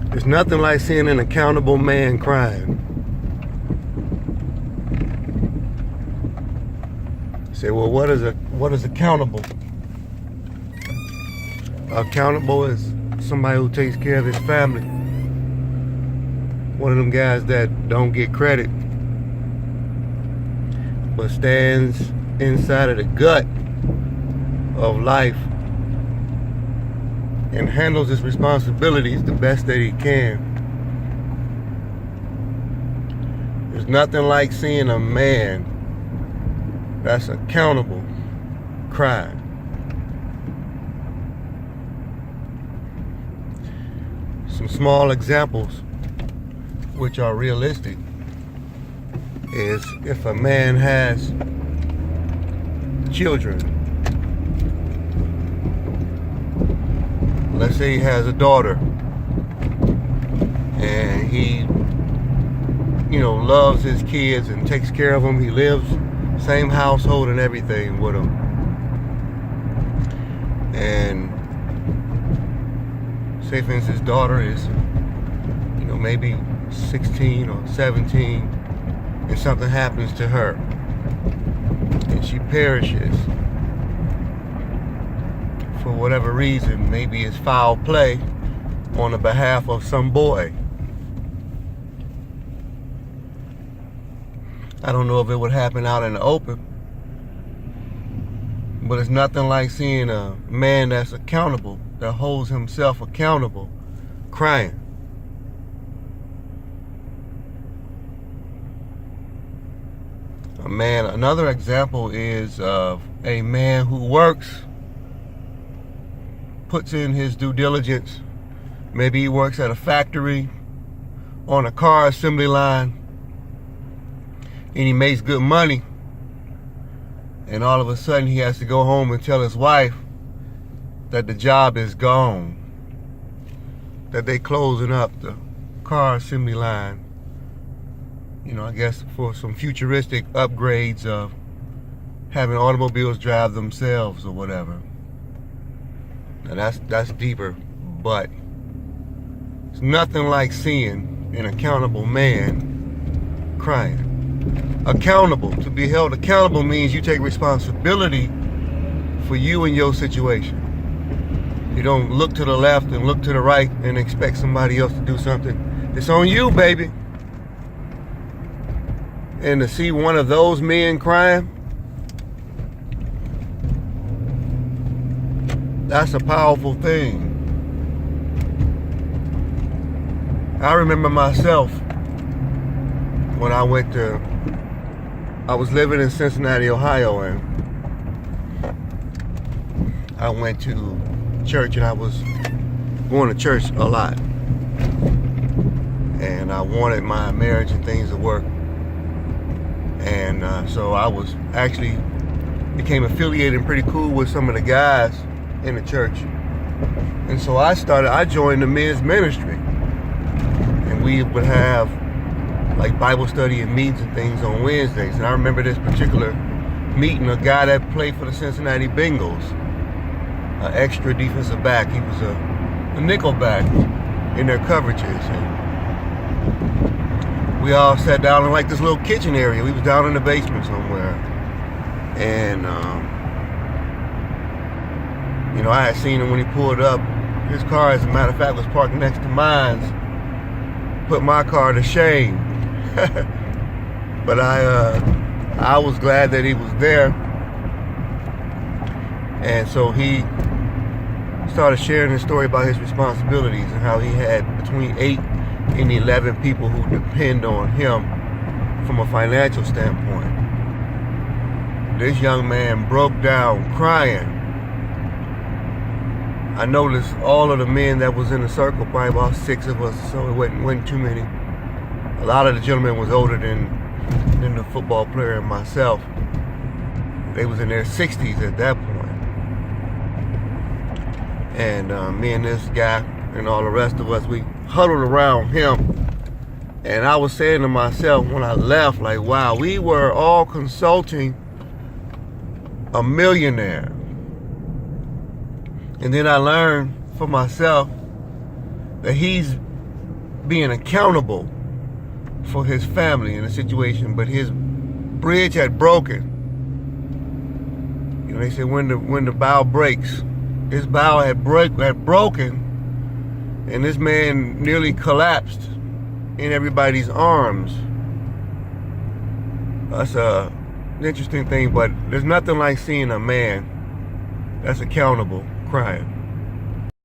There's nothing like seeing an accountable man crying. You say, well, what is accountable? Accountable is somebody who takes care of his family. One of them guys that don't get credit, but stands inside of the gut of life and handles his responsibilities the best that he can. There's nothing like seeing a man that's accountable cry. Some small examples which are realistic is if a man has children. Let's say he has a daughter and he loves his kids and takes care of them. He lives same household and everything with them. And say for instance his daughter is maybe 16 or 17 and something happens to her and she perishes for whatever reason. Maybe it's foul play on the behalf of some boy. I don't know if it would happen out in the open, but it's nothing like seeing a man that's accountable, that holds himself accountable, crying. Another example is of a man who works, puts in his due diligence. Maybe he works at a factory, on a car assembly line, and he makes good money. And all of a sudden he has to go home and tell his wife that the job is gone, that they closing up the car assembly line. I guess for some futuristic upgrades of having automobiles drive themselves or whatever. Now that's deeper, but it's nothing like seeing an accountable man crying. Accountable. To be held accountable means you take responsibility for you and your situation. You don't look to the left and look to the right and expect somebody else to do something. It's on you, baby. And to see one of those men crying, that's a powerful thing. I remember myself when I was living in Cincinnati, Ohio, and I went to church, and I was going to church a lot. And I wanted my marriage and things to work. And so I was actually became affiliated and pretty cool with some of the guys in the church. And so I joined the men's ministry. And we would have like Bible study and meetings and things on Wednesdays. And I remember this particular meeting, a guy that played for the Cincinnati Bengals, an extra defensive back. He was a nickel back in their coverages. And we all sat down in like this little kitchen area. We was down in the basement somewhere. And, I had seen him when he pulled up. His car, as a matter of fact, was parked next to mine. Put my car to shame. But I was glad that he was there. And so he started sharing his story about his responsibilities and how he had between 8 and 11 people who depend on him from a financial standpoint. This young man broke down crying. I noticed all of the men that was in the circle, probably about 6 of us, so it wasn't too many. A lot of the gentlemen was older than the football player and myself. They was in their 60s at that point. And me and this guy and all the rest of us, we huddled around him. And I was saying to myself when I left, like, wow, we were all consulting a millionaire. And then I learned for myself that he's being accountable for his family in a situation, but his bridge had broken. You know, they say when the bow breaks, his bow had broken, and this man nearly collapsed in everybody's arms. That's an interesting thing, but there's nothing like seeing a man that's accountable crying.